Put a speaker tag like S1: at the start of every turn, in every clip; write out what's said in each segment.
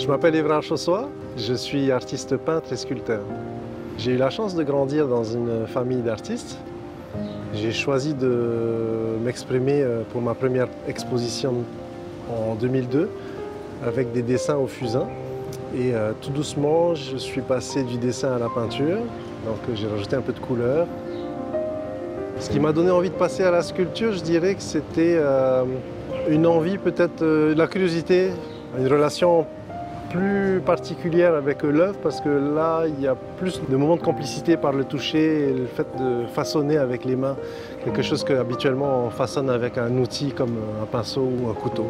S1: Je m'appelle Évrard Chossois, je suis artiste peintre et sculpteur. J'ai eu la chance de grandir dans une famille d'artistes. J'ai choisi de m'exprimer pour ma première exposition en 2002 avec des dessins au fusain. Et tout doucement, je suis passé du dessin à la peinture, donc j'ai rajouté un peu de couleur. Ce qui m'a donné envie de passer à la sculpture, je dirais que c'était une envie, peut-être la curiosité, une relation plus particulière avec l'œuvre parce que là, il y a plus de moments de complicité par le toucher et le fait de façonner avec les mains quelque chose qu'habituellement on façonne avec un outil comme un pinceau ou un couteau.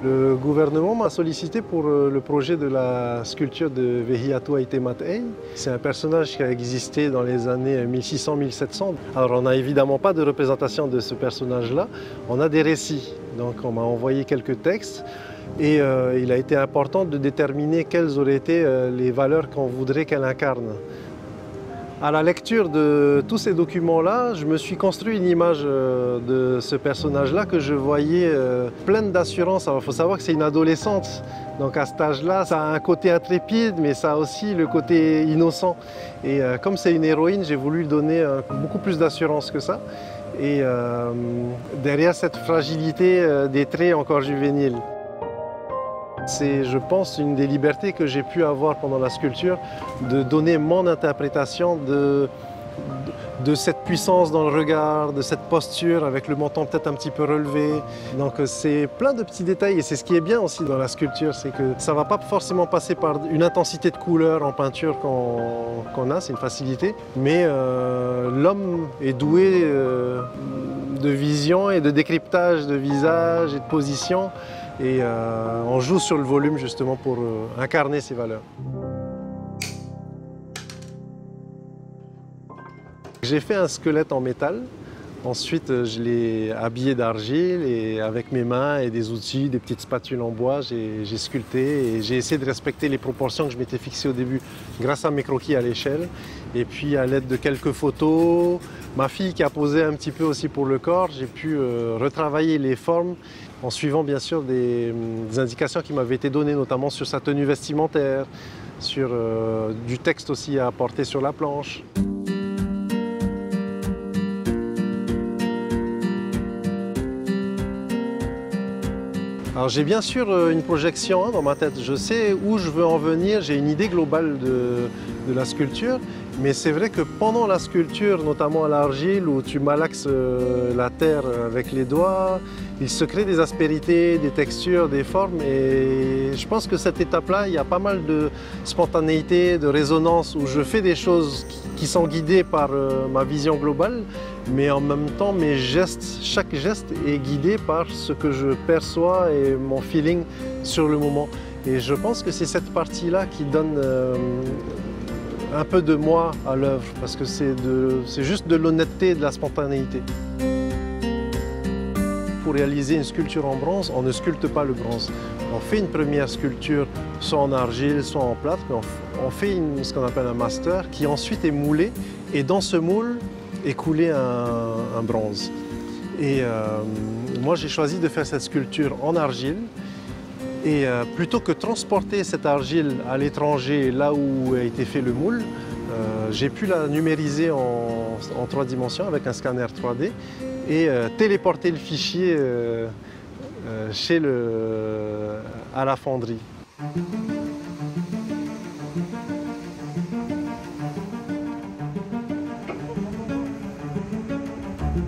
S1: Le gouvernement m'a sollicité pour le projet de la sculpture de Vehiatua Itemat'ei. C'est un personnage qui a existé dans les années 1600-1700. Alors on n'a évidemment pas de représentation de ce personnage-là, on a des récits. Donc on m'a envoyé quelques textes et il a été important de déterminer quelles auraient été les valeurs qu'on voudrait qu'elle incarne. À la lecture de tous ces documents-là, je me suis construit une image de ce personnage-là que je voyais pleine d'assurance. Alors, il faut savoir que c'est une adolescente, donc à cet âge-là, ça a un côté intrépide, mais ça a aussi le côté innocent. Et comme c'est une héroïne, j'ai voulu lui donner beaucoup plus d'assurance que ça. Et derrière cette fragilité des traits encore juvéniles. C'est, je pense, une des libertés que j'ai pu avoir pendant la sculpture, de donner mon interprétation de cette puissance dans le regard, de cette posture avec le menton peut-être un petit peu relevé. Donc c'est plein de petits détails et c'est ce qui est bien aussi dans la sculpture, c'est que ça ne va pas forcément passer par une intensité de couleur en peinture qu'on a, c'est une facilité, mais l'homme est doué de vision et de décryptage de visage et de position. Et on joue sur le volume justement pour incarner ces valeurs. J'ai fait un squelette en métal. Ensuite, je l'ai habillé d'argile et avec mes mains et des outils, des petites spatules en bois, j'ai sculpté et j'ai essayé de respecter les proportions que je m'étais fixées au début grâce à mes croquis à l'échelle. Et puis à l'aide de quelques photos, ma fille qui a posé un petit peu aussi pour le corps, j'ai pu retravailler les formes en suivant bien sûr des indications qui m'avaient été données, notamment sur sa tenue vestimentaire, sur du texte aussi à apporter sur la planche. Alors j'ai bien sûr une projection dans ma tête, je sais où je veux en venir, j'ai une idée globale de la sculpture, mais c'est vrai que pendant la sculpture, notamment à l'argile, où tu malaxes la terre avec les doigts, il se crée des aspérités, des textures, des formes, et je pense que cette étape-là, il y a pas mal de spontanéité, de résonance, où je fais des choses qui sont guidées par ma vision globale, mais en même temps, mes gestes, chaque geste est guidé par ce que je perçois et mon feeling sur le moment. Et je pense que c'est cette partie-là qui donne un peu de moi à l'œuvre, parce que c'est juste de l'honnêteté et de la spontanéité. Pour réaliser une sculpture en bronze, on ne sculpte pas le bronze. On fait une première sculpture soit en argile, soit en plâtre, mais on fait ce qu'on appelle un master qui ensuite est moulé, et dans ce moule est coulé un bronze. Et moi j'ai choisi de faire cette sculpture en argile, et plutôt que transporter cette argile à l'étranger, là où a été fait le moule, j'ai pu la numériser en 3 dimensions avec un scanner 3D et téléporter le fichier à la fonderie.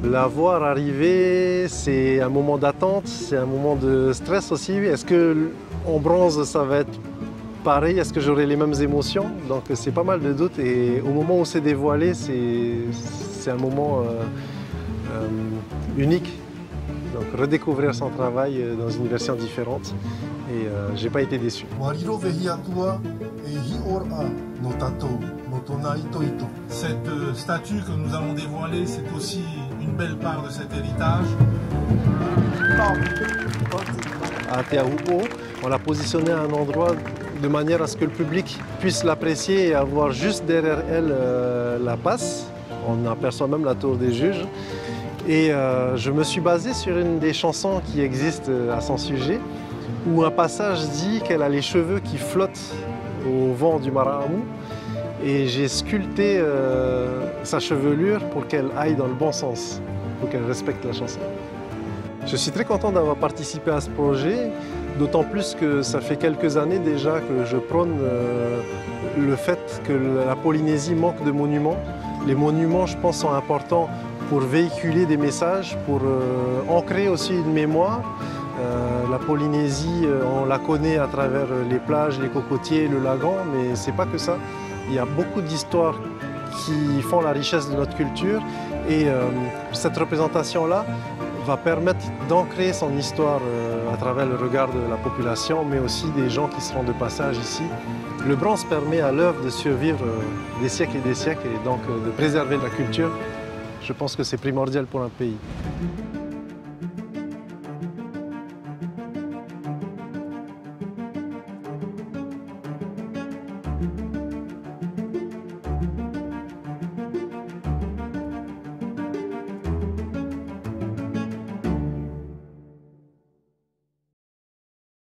S1: La voir arriver, c'est un moment d'attente, c'est un moment de stress aussi. Est-ce qu'en bronze, ça va être pareil? Est-ce que j'aurai les mêmes émotions? Donc c'est pas mal de doutes, et au moment où c'est dévoilé, c'est un moment unique. Donc redécouvrir son travail dans une version différente, et j'ai pas été déçu.
S2: Cette statue que nous allons dévoiler, c'est aussi une belle part de cet héritage.
S1: À Aotearoa, on l'a positionnée à un endroit de manière à ce que le public puisse l'apprécier et avoir juste derrière elle la passe. On aperçoit même la tour des juges. Et je me suis basé sur une des chansons qui existent à son sujet, où un passage dit qu'elle a les cheveux qui flottent au vent du Maraamou. Et j'ai sculpté sa chevelure pour qu'elle aille dans le bon sens, pour qu'elle respecte la chanson. Je suis très content d'avoir participé à ce projet, d'autant plus que ça fait quelques années déjà que je prône le fait que la Polynésie manque de monuments. Les monuments, je pense, sont importants pour véhiculer des messages, pour ancrer aussi une mémoire. La Polynésie, on la connaît à travers les plages, les cocotiers, le lagon, mais c'est pas que ça. Il y a beaucoup d'histoires qui font la richesse de notre culture et cette représentation-là va permettre d'ancrer son histoire à travers le regard de la population, mais aussi des gens qui seront de passage ici. Le bronze permet à l'œuvre de survivre des siècles et donc de préserver la culture. Je pense que c'est primordial pour un pays.